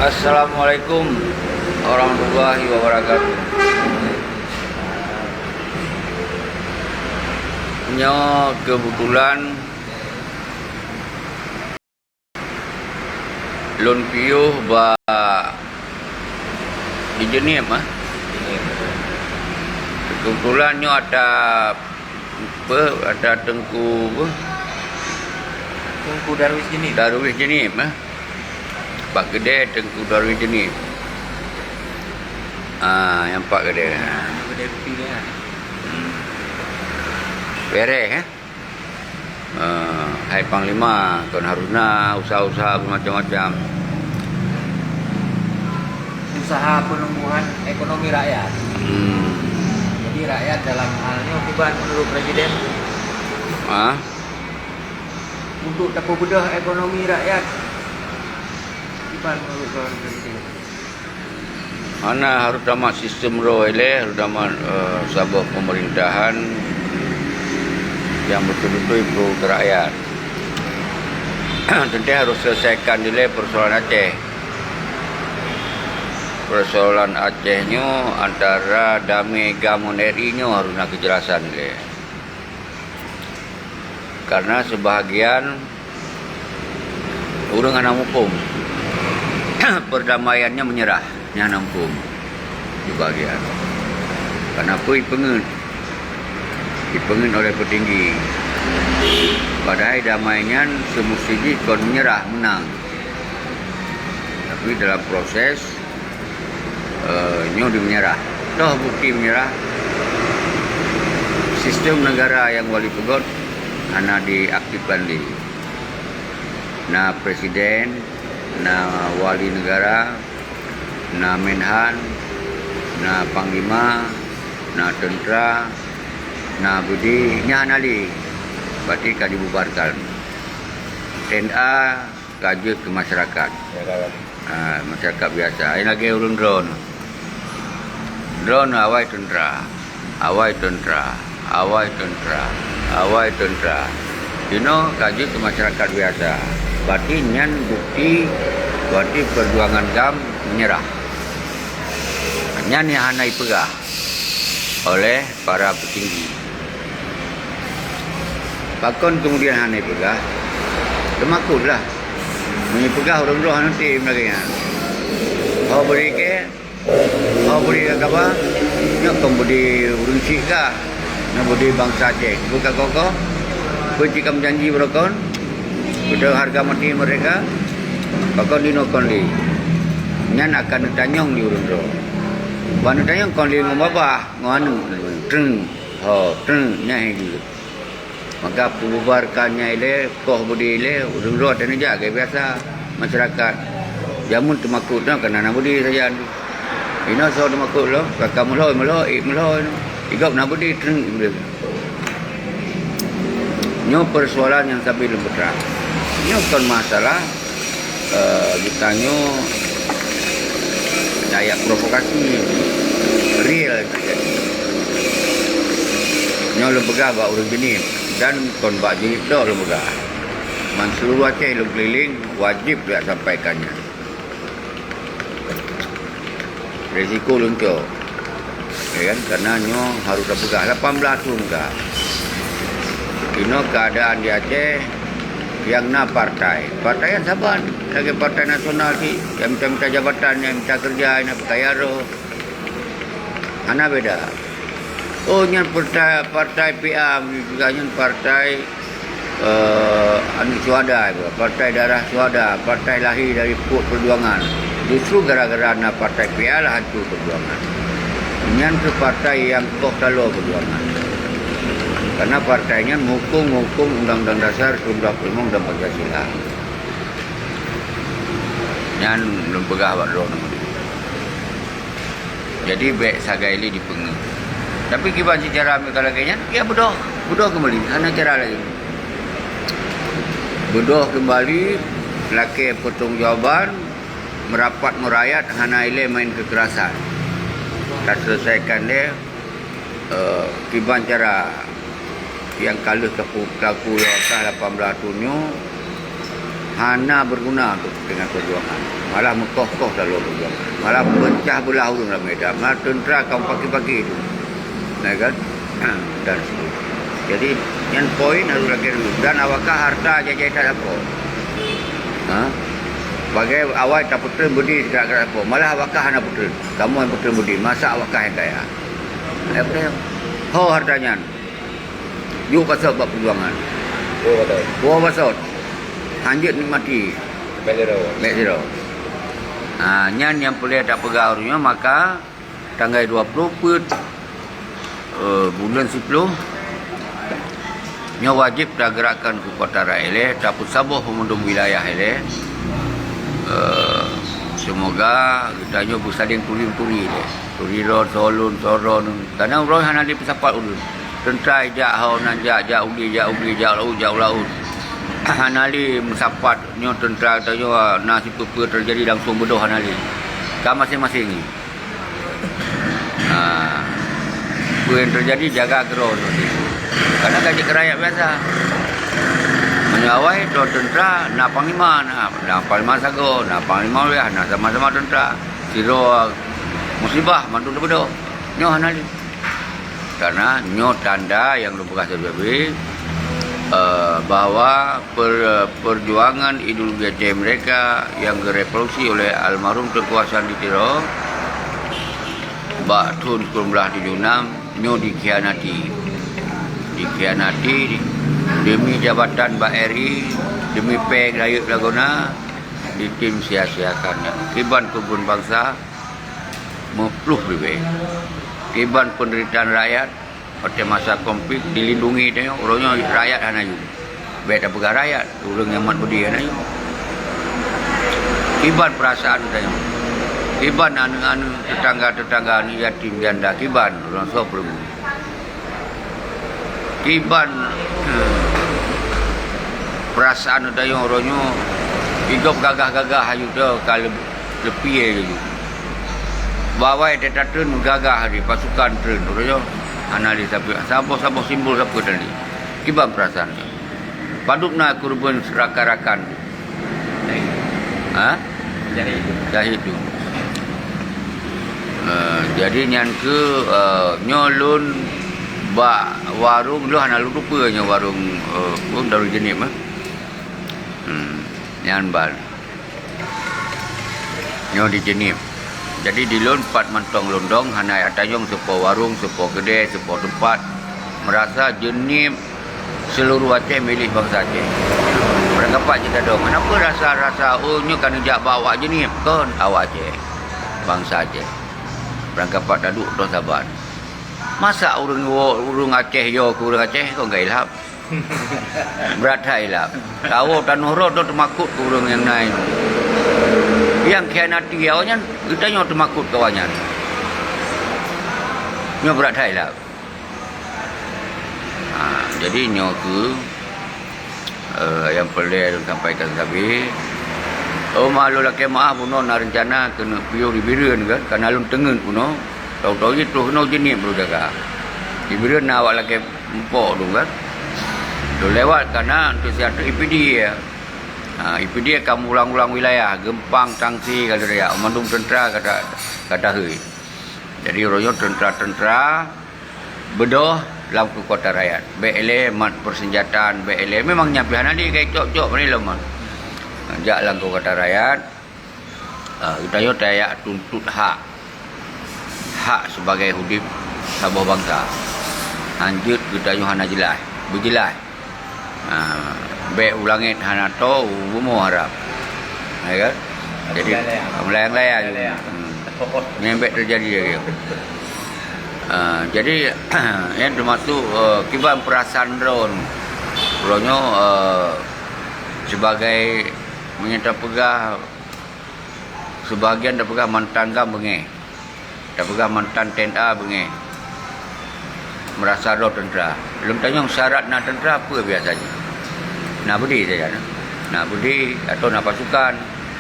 Assalamualaikum warahmatullahi wabarakatuh. Nyo kebetulan lon piuh ba di Jenim Kebetulan nyo ada Tengku Darwis Jenim. Darwis Jenim Pak Gede Tengku Darwis Jenim. Yang Pak Gede. Gede pilih. Beres Hai Panglima, Tuan Haruna, usaha-usaha macam-macam. Usaha penumbuhan ekonomi rakyat. Jadi rakyat dalam halnya tiba menurut Presiden untuk tapu bedah ekonomi rakyat. Tiba menurut Presiden. Mana harus dalam sistem roile, harus dalam sebuah pemerintahan yang betul-betul pro rakyat. Tentu harus selesaikan dulu persoalan Aceh. Persoalan Acehnya antara Damai Gamon RI-nya harus nak kejelasan dulu. Karena sebahagian orang anak hukum perdamaiannya menyerah, anak hukum sebahagian. Karena apa dipengen oleh petinggi. Padahal damainya semestinya kon menyerah menang. Tapi dalam proses nyo menyerah. Toh bukti menyerah. Sistem negara yang wali pegot hanya diaktifkan di. Nah presiden, nah wali negara, nah menhan, nah panglima, nah tentera, nah budi nyanali berarti kan dibubarkan. TNA kaji ke masyarakat. Masyarakat biasa. Ini lagi urun drone. Drone awai tentera. Kaji ke masyarakat biasa. Berarti nyan bukti berarti perjuangan GAM menyerah. Nyan yang hanai pegah oleh para petinggi. Bakon kemudian hanai pegah, kemakutlah. Menyepegah orang roh nanti mereka. Kau beri ke? Kau beri ke apa? Nak kau beri urunsi ke? Nak beri bangsa Aceh. Bukan kau? Bercakap janji berkon. Sudah harga mati mereka. Bakon dinokon li. Nyan akan ditanyong di urun roh. Wan ditanyong kon li ngomabah, nganu, treng, nyai gitu. Maka pembubarkannya ile, koh budi ile, urung roh dan jaga biasa masyarakat. Jamun temakutnya kerana nak budi saja. Ino so temakut lo, kakak meloi. Igap nak budi treng. Nyo persoalan yang sampai lembetrang. Nyo kan masalah ditanya daya provokasi real terjadi. Nyo lembegah bak urang jenis dan kon bak jenis dah lembegah. Man seluruh Aceh keliling wajib dia sampaikannya. Risiko lunco. Ya kan? Karena nyo harus lembegah 18 tahun enggak. Ini keadaan di Aceh yang na partai yang saban lagi partai nasional ki yang minta jabatan, yang minta kerja, yang kaya roh ana beda. Nyan partai PA juga nyan partai anu suada, partai darah suada, partai lahir dari perjuangan. Justru gara-gara na partai PA lah hancur perjuangan. Nyan ke partai yang kok kalau perjuangan. Karena partainya menghukum Undang-Undang Dasar 1945 dan Pancasila. Yang lembegah buat roh. Jadi baik sagaili dipengen. Tapi kiban secara mereka lagi ya bodoh kembali. Hanya cara lagi. Bodoh kembali, laki pertanggungjawaban, merapat merayat, hanya ile main kekerasan. Tak selesaikan dia, kiban cara yang kalah pelaku yang 18 tahunnya hana berguna tu dengan perjuangan. Malah mengkokoh dalam perjuangan. Malah pecah belah urang dalam medan. Malah tentera kaum pagi-pagi itu. Nah kan? Dan seterusnya. Jadi yang poin harus lagi dulu. Dan awakah harta jajai tak apa. Ha? Bagai awak tak putera budi gerak-gerak apa. Malah awakah hana putera. Kamu yang putera budi. Masa awakah yang kaya. Apa dia? Ho hartanya. You pasal buat perjuangan. Oh, betul. Buah pasal. Hanjit nikmati. Baik zero. Nyan yang boleh tak pegang orangnya, maka tanggal 20 bulan 10 nya wajib dah gerakkan ke kota Raile dapur sabuh pemundung wilayah ile. Semoga kita nyo bersaling turi-turi ile. Turi-ron, solun, soron. Karena orang hana di pesapat ulun. Tentrai jak hau nan jak ubi jak laut. Hanali mensapat nyo tentera tanyo na situ terjadi langsung bodoh hanali. Ka masing-masing ni. Apa yang terjadi jaga gerau tu. Karena gaji kerakyat biasa. Menyawai tu tentera na panglima sago, na panglima wilayah, na sama-sama tentera. Siro musibah mantu bodoh. Nyo hanali. Karena nyo tanda yang lupa terjadi bahwa perjuangan ideologi Aceh mereka yang direvolusi oleh almarhum kekuasaan di Tiro tahun 1976 nyo dikhianati demi jabatan Mbak Eri, demi peng rakyat Laguna, ditim sia-siakannya. Kiban kebun bangsa mepluh lebih. Kiban penderitaan rakyat pada masa konflik dilindungi dia orangnya rakyat hanayu. Beda pegang rakyat, orang yang mat budi hanayu. Kiban perasaan dia. Kiban anu tetangga-tetangga ni yatim janda kiban orang so perlu. Kiban perasaan dia orangnya hidup gagah-gagah ayu dia kalau lebih aja. Bawa dia tren gagah di pasukan tren orangnya analis siapa simbol siapa tadi. Kiban perasaannya. Padukna kurban seraka-rakan. Jadi itu. Jadi nyan ke nyolun warung lu hana lupa nya warung Darul Jenib nyan bal. Nyo di Jenib. Jadi di lon 4 mantong londong hana atayong sepo warung, sepo kedai, sepo tempat merasa Jenib seluruh Aceh milik bangsa Aceh. Mereka pak kita dong. Kenapa rasa-rasa nyo kan jak bawa Jenib kan awak Aceh. Bangsa Aceh. Mereka pak duduk dah sabar. Masa urung Aceh yo ke urung Aceh kau enggak ilham. Berat ilham. Tahu tanuh ro do termakut ke urung yang lain. Yang khianati awaknya kita nyo termakut kawannya. Nyo berat ilham. Jadi nyo ke yang perlu sampaikan tadi. Malu laki maaf puno na rencana kena piu di biren kan karena lun tengen puno. Tahu-tahu itu kena jenis perlu jaga. Di biren awak laki empok tu kan. Tu lewat karena antusias IPD ya. IPD kamu ulang-ulang wilayah Gempang Tangsi kata dia. Mandung tentera kata hui. Jadi orangnya tentera bedoh dalam ke kota rakyat. BLA mat persenjataan BLA memang nyapihan nanti kayak cok-cok ni lemah. Jak lang kata rakyat. Kita yo tayak tuntut hak sebagai hudib sabuh bangsa. Lanjut kita yo hana jelas, berjelas. Be ulangit hana to umu harap. Ya kan? Jadi melayang-layang. Nyembek terjadi dia. Jadi yang termasuk kiban perasaan drone. Ronyo sebagai menyata pegah sebahagian dah pegah mantan gam bengeh. Dah pegah mantan TNA bengeh. Merasa roh tentera. Belum tanya syarat nak tentera apa biasanya. Nak budi saja. Nak budi atau nak pasukan,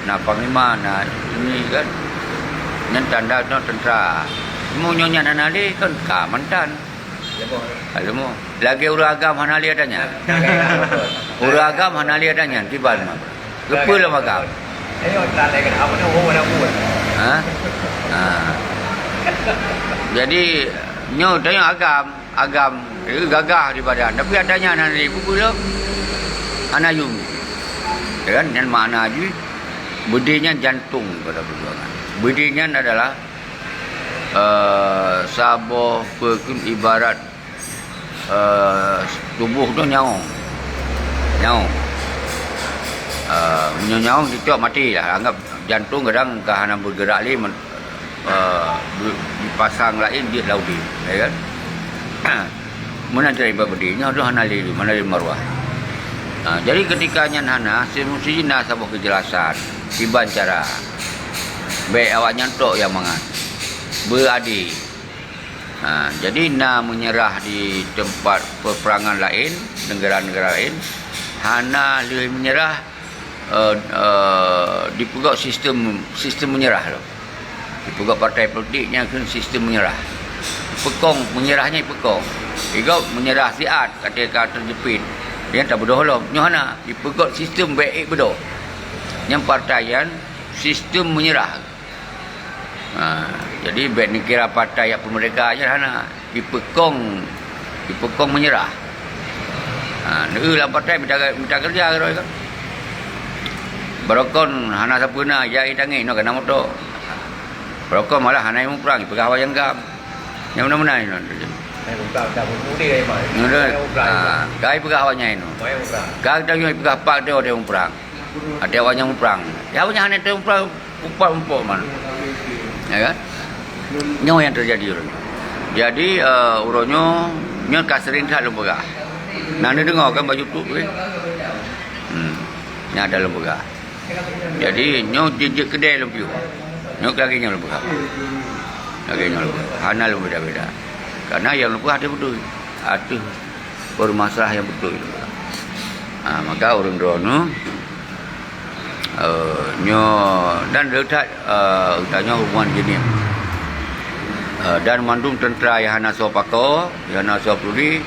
nak panglima, nak ini kan. Nan tanda nak tentera. Mau nyonya nanali kan ka mantan. Alamu. Lagi uragam hanali adanya. Uragam hanali adanya tiban mah. Lupa lah makan. Ayo tak lagi apa nak buat. Ha? Ha. Jadi nyo tanya agam gagah di badan. Tapi adanya anak ni pula anayum. Ya kan? Yang makna aja budinya jantung pada perjuangan. Budinya adalah sabah pekun ibarat tubuh tu nyaung. Nyaung itu mati lah. Anggap jantung kadang kahana bergerak ni dipasang lain dia laudi, ya kan? Mana dari babadinya tu hana li mana dari marwah. Jadi ketika nyan hana semesti nak sabuk kejelasan tiban cara baik awak nyantok yang mangan beradi. Jadi nak menyerah di tempat peperangan lain, negara-negara lain, hana lebih menyerah dipegak sistem menyerah loh. Dipegak partai politiknya kan sistem menyerah. Pekong menyerahnya pekong. Igau menyerah siat kata terjepit. Dia tak bodoh lah. Nyohana dipegak sistem baik bodoh. Yang partaian sistem menyerah. Jadi baik ni kira partai yang pemerintah aja hana dipekong menyerah. Lah partai minta kerja ke kan. Barokon hana sapuna jai tangi no kana moto. Barokon malah hana yang perang pegah wayang gam. Yang mana-mana ni. Mai buka dah mudi ai mai. Kai pegah wayang ini. Mai buka. Kai tang yo pegah pak dia orang perang. Ada wayang perang. Ya wayang hana tu perang umpuk man. Ya kan? Nyo yang terjadi urang. Jadi uronyo nyo kasering tak lembaga. Nang dengar kan baju tu weh. Nya ada lembaga. Jadi nyo jejak kedai lempiu. Nyo lagi nyo lembaga. Lagi nyo lembaga. Hana beda-beda. Karena yang lembaga ada betul. Ada bermasalah yang betul itu. Maka urang rono nyo dan letak utanya hubungan jenis dan mandung tentera yang hana sopako yang hana sopuli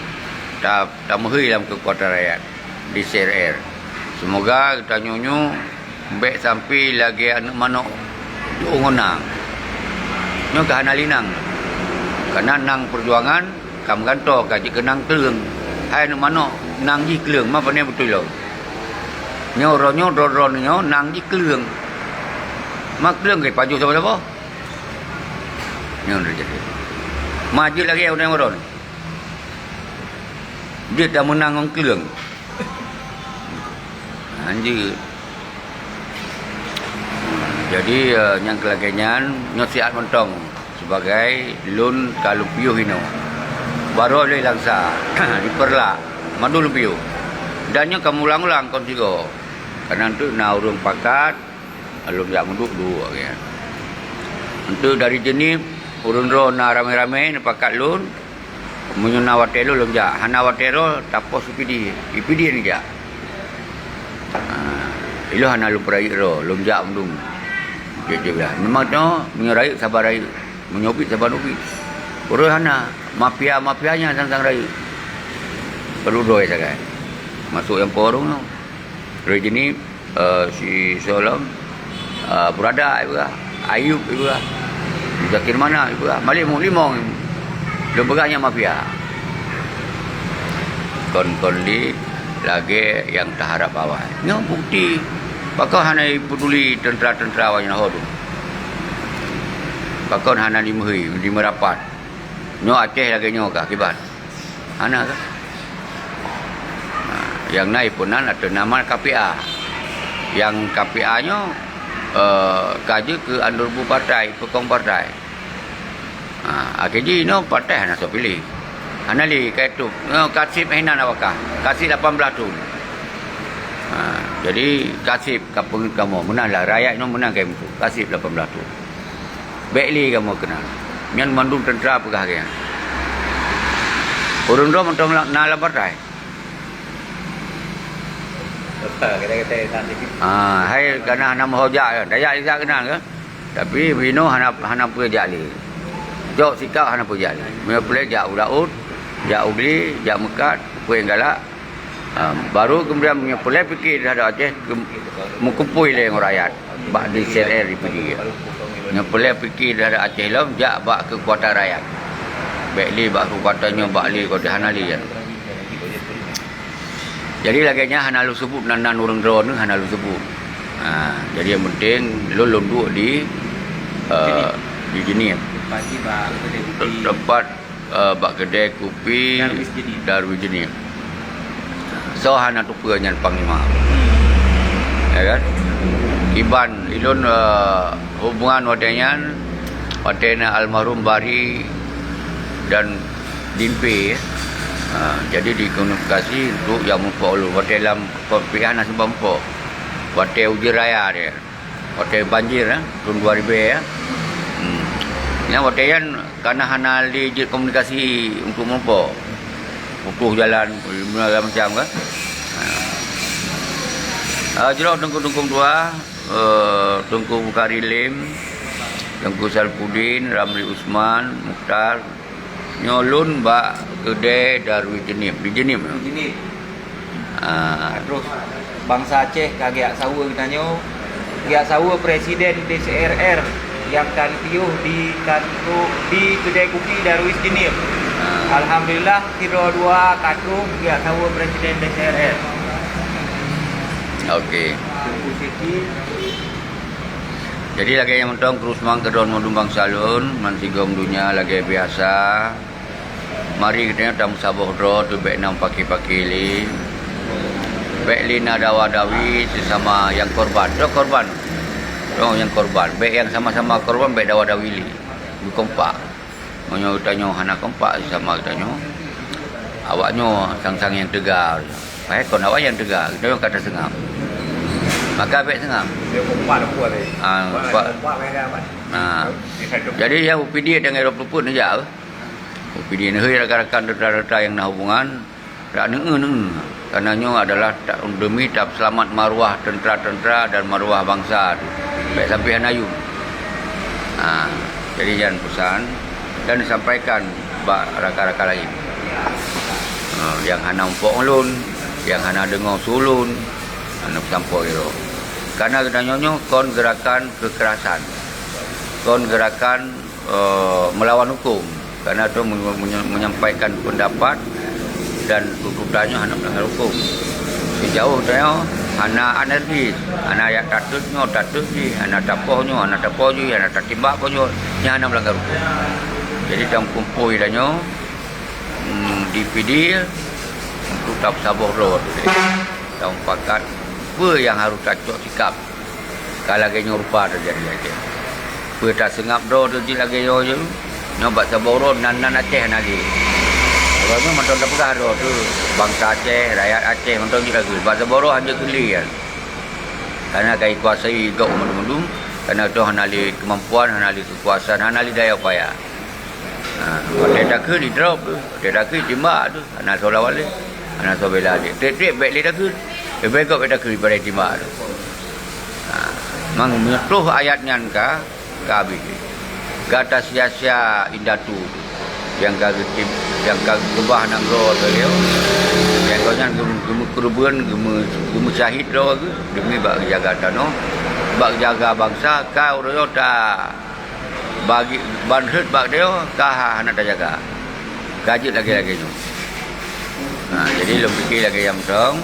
tak mehi dalam kekuatan rakyat di CRR. Semoga kita nyonyo baik sampai lagi anak manok diungonang nyo ke hana linang karena nang perjuangan kam kanto kaji kenang keleng hai anak manok nang ji keleng apa ni betul lo nyo ronyo nang ji keleng mak keleng ke paju siapa-siapa nyo jadi maju lagi orang ron dia dah menang orang keleng anjir. Jadi yang kelagenyan nyosiat mentong sebagai lun kalupiu hino baru oleh langsa diperla madu lupiu dan yang kamu ulang-ulang konsigo karena itu na urung pakat alum jak menduk dua kan untuk dari jenis urun ro na rame-rame ni pakat lun menyuna watelo lum jak hana watero tapos ipidi ni jak ilo hana lu perai ro lum jak mendung dia bilang memang tu menyerai sabar rai menyopit sabar upi urus hana mafianya sang rai perlu doi sakai masuk yang porong tu dari jenis si Solom berada juga Ayub juga Zakir mana juga Malik Limong lembaganya mafia kon di lagi yang tak harap awal ni bukti bakal hana peduli tentera-tentera awak yang hodu bakal hana di merapat nyo Aceh lagi nyo ke akibat hana ke yang naik punan ada nama KPA yang KPA nyo kaji ke andurbu partai pekong partai akhirnya no partai hana so pilih hana li kaitu kasih hinan awakah kasih 18 tu jadi kasih kapung kamu menanglah rakyat no menang kamu tu kasih 18 tu baikli kamu kenal yang mandung tentera pegah dia urun ro mentong na la partai kata-kata tak sikit hai kana hana mahojak dayak isa kenal ke tapi bino hana pejak li jok sikap hana pejak li me plek jak udaud jak ugli jak mekat kuih galak Baru kemudian punya pulai fikir terhadap Aceh mengkumpul dengan rakyat bak di CRR dipilih. Punya pulai fikir terhadap Aceh lah jak bak kekuatan rakyat. Baikli bak kekuatannya bakli kau dihanali kan. Jadi laganya hanalu sebut nanan orang drone hanalu sebut. Jadi yang penting lu duduk di Jenim. Pagi bak kedai kopi. Tempat bak kedai kopi Darwis Jenim. So hana tupu nyan panglima. Ya kan? Iban ilun hubungan wadanyan wadena almarhum Bari dan Dimpe. Jadi dikomunikasi untuk yang memperoleh hotel dalam pilihan nasi bampo. Hotel uji raya dia. Hotel banjir tahun 2000 ya. Ini hotel yang karena hana di komunikasi untuk mempo. Putus jalan macam kan. Jerok tungku-tungku dua, tungku Bukhari Lim, tungku Salpudin, Ramli Usman, Mukhtar, nyolun bak kedai Darwis Jenim di Jenim. Jenim. Terus bangsa Aceh kagak sawa tanya, kagak sawa presiden DCRR yang kantiuh di kedai kopi Darwis Jenim. Alhamdulillah kira dua katu kagak sawa presiden DCRR. Okey. Jadi lagi yang mentong terus mang kedon modumbang salun mantigom dunia lagi biasa. Mari kita tam saboh dro tu bek nam paki-paki li. Bek lina dawa-dawi sesama yang korban. Do korban. Do yang korban. Bek yang sama-sama korban bek dawa-dawi li. Kompak. Monyo tanyo hana kompak sama tanyo. Awaknyo sang-sang yang tegar. Baik kon awak yang tegar. Kita yang kata sengam. Maka bek sengam. Dia kompak apa ni? Kompak beda. Jadi yang UPD dengan 20 pun aja. UPD ni rakan-rakan tentera-tentera yang nak hubungan tak neng. Karenanya adalah demi tak selamat maruah tentera-tentera dan maruah bangsa. Baik sampai Hanayu. Jadi jangan pesan dan disampaikan bak rakan-rakan lain. Yang hana umpuk ulun, yang hana dengar sulun, hana campur itu. Karena katanya kon gerakan kekerasan, kon gerakan melawan hukum. Karena itu menyampaikan pendapat dan tuntutannya hana melanggar hukum. Sejauh dia hana anarkis, hana yang tatut ni, hana tapohnya, hana tatimbak punya, hana melanggar hukum. Jadi dalam kumpul dia DPD untuk tak sabar road. Dalam pakat apa yang harus cocok sikap. Kalau lagi rupa terjadi lagi. Apa tak sengap road tu lagi je. Nyobat sabar road nan Aceh lagi. Orang tu macam tak pegah road tu. Bangsa Aceh, rakyat Aceh macam ni lagi. Bahasa Boro hanya geli kan. Karena kai kuasai gau mendum-mendum. Karena tu hanali kemampuan, hanali kekuasaan, hanali daya upaya. Dia dah ke di drop tu. Dia dah ke timbak tu. Anak solah wale. Anak solah bela dia. Trik-trik baik dia dah ke. Dia baik kau dah ke daripada timbak tu. Memang menyetuh ayatnya ka habis. Kata sia-sia indatu tu. Yang kau kebah nak roh tu dia. Yang kau yang kerubuan, gemu syahid roh tu. Demi bak jaga tanah. Bak jaga bangsa. Kau roh tak bagi banhut bak dia kah nak jaga. Gajut lagi-lagi tu. Jadi lu fikir lagi yang dong.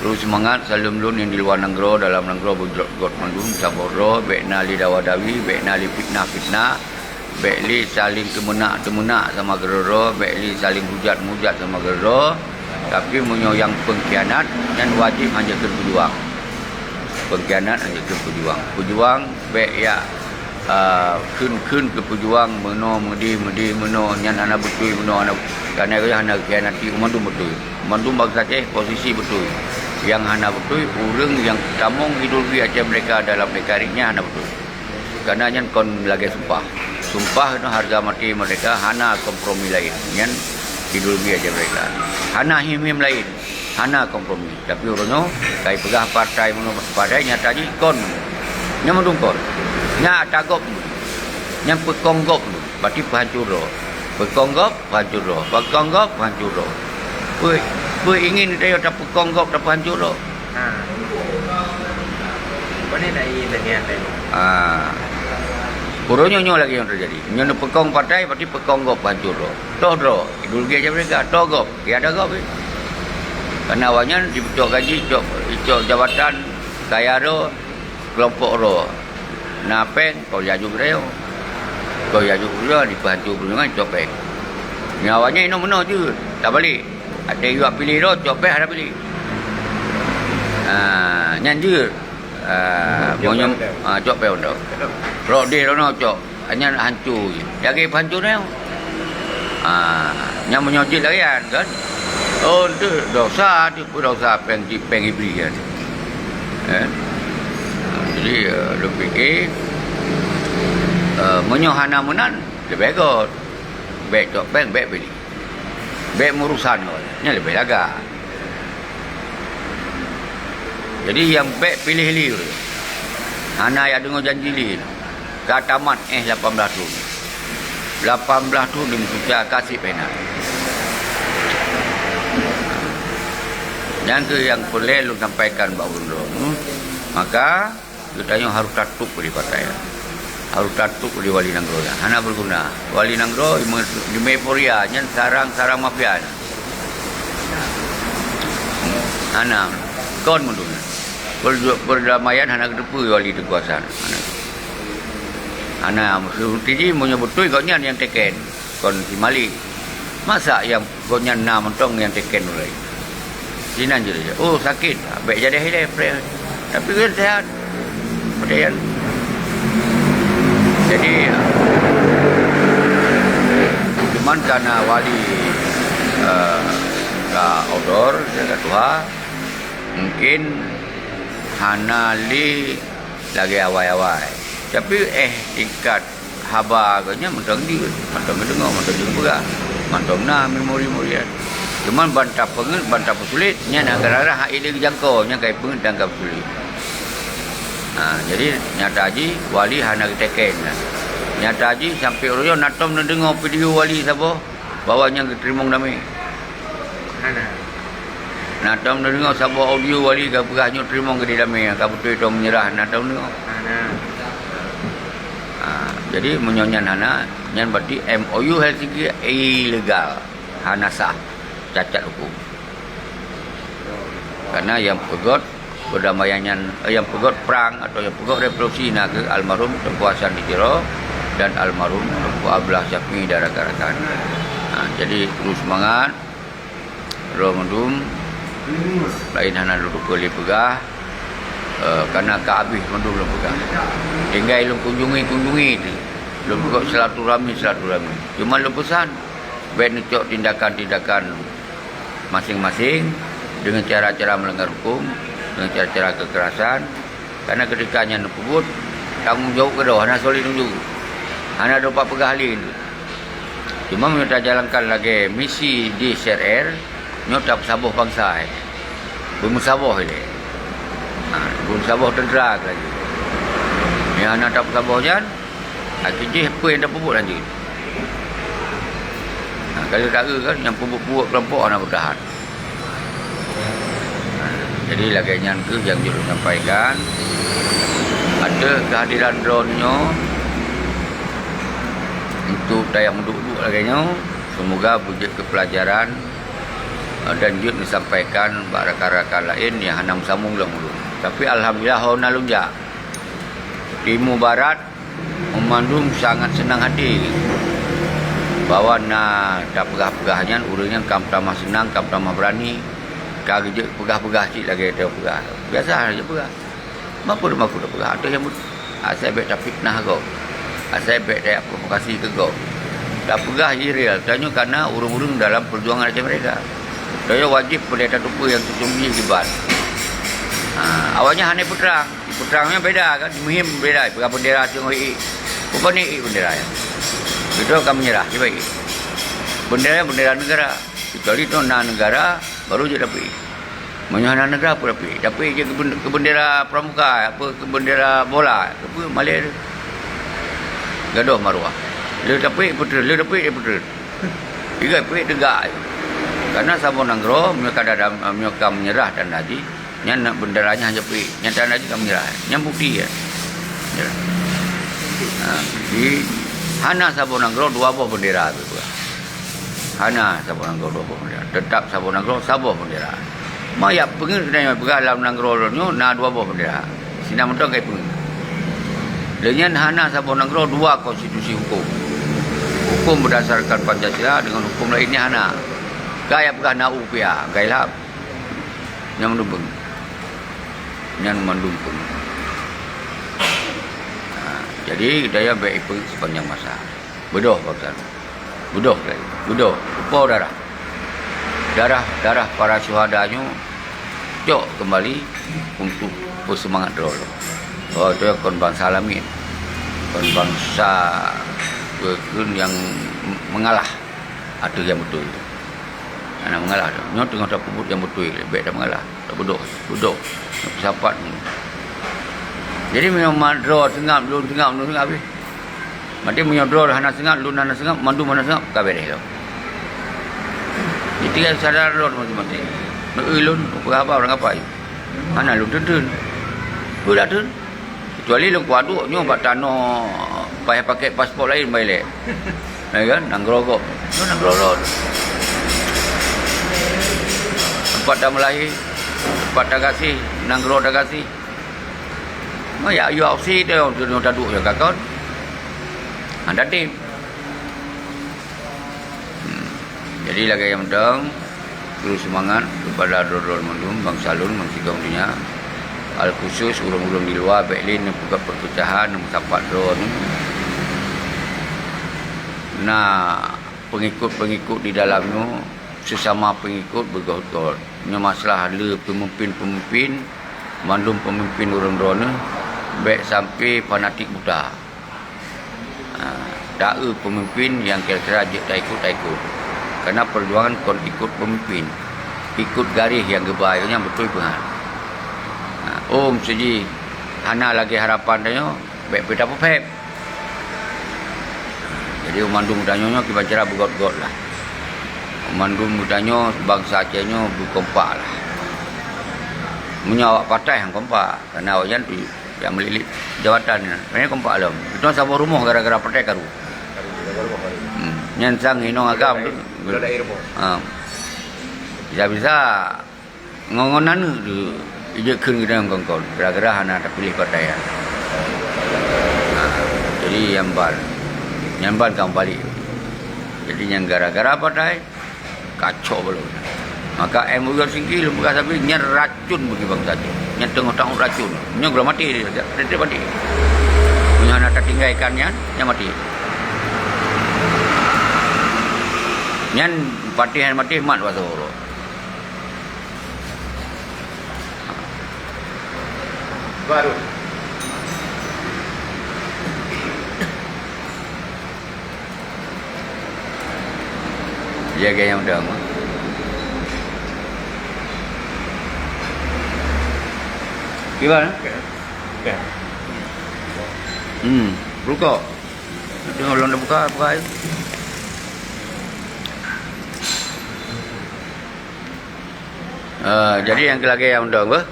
Lu semangat salum-lun yang di luar negara dalam negara bergot mandum saboro bekna li dawa-dawi, bekna li fitnah-fitnah, bekli saling kemenak sama geroro, bekli saling hujat-mujat sama geroro. Tapi menyoyang pengkhianat dan wajib hanya berjuang. Pengkhianat hanya berjuang. Berjuang bek ya kun ke pejuang medi meno nyan ana betul meno ana karena dia hana khianati umandum betul umandum bangsa Aceh posisi betul yang hana betul urang yang tamong ideologi Aceh mereka dalam nekarinya hana betul karena nyan kon lagi sumpah itu harga mati mereka hana kompromi lain nyan ideologi Aceh mereka hana him-him lain hana kompromi tapi urangnya kai pegah partai meno partai nyata ji kon nya mendungkor nya takop nya pekonggop berarti hancur ro pekonggop hancur ro pekonggop hancur ro Apa ingin dia tak pekong kau tak hancur lo. Apa ni nak ingin dengan dia? Kurunyo lagi yang terjadi. Nyono pekong partai berarti pekong kau hancur lo. Toh dro, ideologi aja mereka toh gop. Tiada gop. Karena awalnya dicok gaji, cok jabatan kaya ro, kelompok ro. Napeng kau jaju greo. Kau jaju pula dibantu dengan copek. Ni awalnya ino meno je. Tak balik. Ada juga pilih ro, copek ada pilih. Nyan je. Monyom copek ndo. Ro dia rono cok. Hanya hancur je. Lagi hancur reo. Yang menyojit lagi kan. Oh, itu dosa, itu dosa peng iblis kan. Jadi lu fikir menyohana menan lebih baik. Baik cok peng baik pilih. Baik urusan ni lebih agak. Jadi yang baik pilih liu. Hana yang dengar janji li. Katamat 18 tahun. 18 tahun dia kasih pena. Yang boleh lu sampaikan Mbak Undo. Maka kita harus tatuk di partai. Harus tatuk di Wali Nanggro. Hana berguna. Wali Nanggro di Meporia nyan sarang mafia. Hana kon mundur. Berdamaian hana kedepu wali kekuasaan. Hana mesti menyebut tu kau yang teken kon si Malik. Masa yang kau na mentong yang teken mulai. Sinan je dia. Oh sakit. Baik jadi hilang pre. Tapi kan sehat. Kemudian jadi cuman karena wali outdoor jaga Tuhan mungkin hana li lagi awai-awai. Tapi tingkat haba agaknya mentang dia. Mentang dengar, mentang juga. Mentang memori-memorian. Cuman bantah pesulit nya negara hak ini dijangkau nya kai pengen tanggap sulit. Jadi nyata haji wali hana teken. Nyata haji sampai orang natom nak dengar video wali siapa bawanya keterimong nami. Natom nak dengar siapa audio wali ke perahnya terimong ke dami ka betul itu menyerah natom dengar. Jadi menyonyan hana nyan berarti MOU Helsinki ilegal. Hana sah. Cacat hukum. Karena yang pegot perdamaian yang pegot perang atau yang pegot revolusi ke almarhum Tengku Hasan Ditiro dan almarhum Tengku Abdullah Syafmi dan rakan-rakan. Jadi terus semangat. Romendum lain hana duduk kali pegah. Karena kehabis mendum belum pegah. Tinggal lu kunjungi tu. Lu pegot silaturahmi. Cuma lu pesan baik nak tindakan-tindakan masing-masing dengan cara-cara melanggar hukum, dengan cara-cara kekerasan. Karena ketika yang pebut tanggung jawab ke dah, hana solid nunggu, hana dapat pegah halin. Cuma kita jalankan lagi misi di CRR, nyota sabuh bangsa, bermusabuh ini, bermusabuh tentera lagi. Yang hana tak sabuh jan, akhirnya apa yang dah pebut lanjut. Kalau tak kan yang pebuk-pebuk kelompok anak bertahan. Jadi laganya ke yang juru sampaikan ada kehadiran drone-nya untuk daya menduduk laganya. Semoga wujud kepelajaran dan juga disampaikan bagi rakan-rakan lain yang hanam sambung dulu. Tapi alhamdulillah hona lunjak. Timur Barat memandung sangat senang hati. Bawa nak tak pegah-pegahnya urangnya kam tamah senang, kam tamah berani. Kerja pegah-pegah cik lagi dia pegah. Biasa aja pegah. Mampu dah pegah. Ada yang saya bet tak fitnah kau. Saya bet tak provokasi ke kau. Tak pegah je real. Tanya karena urung-urung dalam perjuangan macam mereka. Dia wajib pendeta tupu yang sesungguhnya kibat. Awalnya hanya perang. Perangnya beda kan. Muhim beda. Pegah bendera Tiongkok. Bukan ni bendera ya. Itu akan menyerah, baik. Bendera negara. Kecuali itu negara baru je dapat. Menyerah negara pun dapat. Dapat je ke bendera pramuka, apa ke bendera bola, apa Malaysia. Gaduh maruah. Dia dapat putra, dia dapat dia putra. Tiga dapat tegak. Karena Sabon Nanggro mereka menyerah dan haji, yang nak benderanya hanya pergi, yang dan haji kan menyerah, yang bukti ya. Di Hana Sabon Nanggro 2 buah bendera tu. Hana Sabon Nanggro 2 buah bendera. Tetap Sabon Nanggro sabah bendera. Mayak pengin kena pegang dalam Nanggro nyo na 2 buah bendera. Sina mentong kai pengin. Dengan Hana Sabon Nanggro 2 konstitusi hukum. Hukum berdasarkan Pancasila dengan hukum lainnya Hana. Gaya pegang na upia, gaya lap. Yang mendukung. Yang mendukung. Jadi daya baik pun sepanjang masa. Bedoh bangsa. Bedoh lagi. Bedoh. Upau darah. Darah para syuhadanyo cok kembali untuk bersemangat dulu. Oh itu kon bangsa alamin. Kon bangsa yang mengalah. Ada yang betul. Anak mengalah. Nyo tengah tak puput yang betul. Baik dah mengalah. Tak bedoh. Bedoh. Sapat ni. Jadi memang draw sengap habis. Mati menyodor hana sengap, lun hana sengap, mandu mana sengap, kabeh dah. Jadi tinggal sadar lor mati. Ulun apa orang apa. Hana lun tun. Budak tun. Kecuali lu kuaduk nyo bak tano payah pakai pasport lain baik. Ya kan? Nanggro kok. Nanggro. Tempat dah melahir. Tempat dah kasih, Nanggro dah kasih. Ya, UFC dia orang dah duduk ya kakak. Anda tim. Jadi lagi yang penting terus semangat kepada Dorol Mandum, Bang Salun, Bang Sigong dunia. Al khusus urang-urang di luar Berlin yang buka perpecahan yang sapat drone. Nah, pengikut-pengikut di dalamnya sesama pengikut bergotol. Nya masalah le pemimpin-pemimpin mandum pemimpin urang drone. Baik sampai fanatik buta. Tak pemimpin yang kira-kira tak ikut. Kerana perjuangan kon ikut pemimpin. Ikut garis yang gebayanya betul Tuhan. Om seji Hana lagi harapan dia baik peta pep. Jadi umandung mudanyo kita cara bergot-got lah. Umandung mudanyo bangsa Acehnya berkompak lah. Menyawak partai yang kompak kerana awaknya tu yang melilit jawatan ni kompak alam. Itu sabah rumah gara-gara partai karu. Nyansang hinong agam tu. Bisa-bisa ngongonan tu ije keun kita ngongkon. Gara-gara hana tak pilih partai. Jadi nyamban kamu balik. Jadi yang gara-gara partai kacau belum. Maka MUI singgi lu bukan sampai nyer racun bagi bangsa tu. Nyer tengok tanggung racun. Nyer belum mati dia mati. Punya anak tertinggal ikannya, nyer mati. Nyer mati mat waktu orang. Baru. Jaga yang udah mah. Gimana? Okay. Buka. Tengok belum dah buka air. Jadi yang lagi yang undang bah.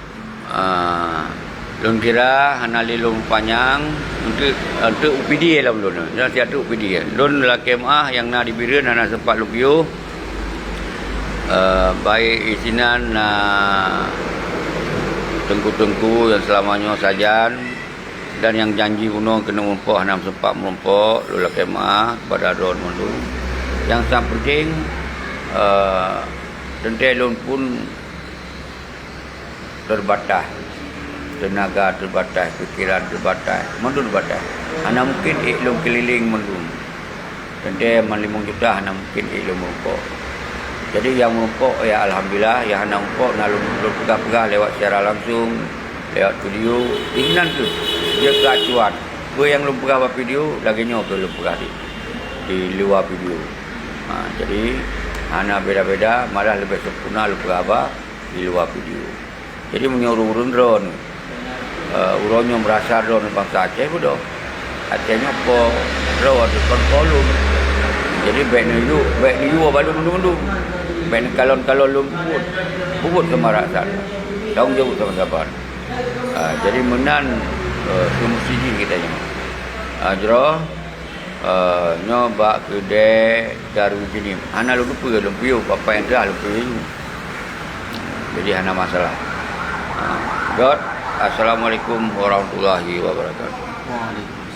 Lun kira hana lilung panjang untuk UPD lah belum. Jangan tiada UPD. Lun lah kemah yang nak dibirin hana sempat lupiu. Baik isinan tengku-tengku yang selamanya sajan dan yang janji kuno kena merompok hana sempat merompok lula kemah kepada Don Mundu. Yang sangat penting tentu lun pun terbatas, tenaga terbatas, fikiran terbatas, Mundu terbatas. Hana mungkin lun keliling Mundu. Tentu 5 juta hana mungkin lun merompok. Jadi yang merompok ya alhamdulillah, yang hana merompok nak pegang-pegang lewat secara langsung, lewat video. Ingin tu dia keacuan. Gue yang belum pegang video, lagi nyo belum pegang di luar video. Jadi hana beda-beda, malah lebih sempurna lu pegang di luar video. Jadi menyuruh drone. Urangnya merasa drone bangsa Aceh bodoh. Acehnya po drone ada kolum. Jadi baik ni balu mundu-mundu. Ben kalon-kalon lembut. Puput kemarasan. Tanggung jawab sama-sama. Jadi menan semestinya kita ni. Jero nyoba kedai Darul Jinim. Ana lupa lumpiu apa yang dah lumpiu. Jadi hana masalah. Assalamualaikum warahmatullahi wabarakatuh. Waalaikumsalam.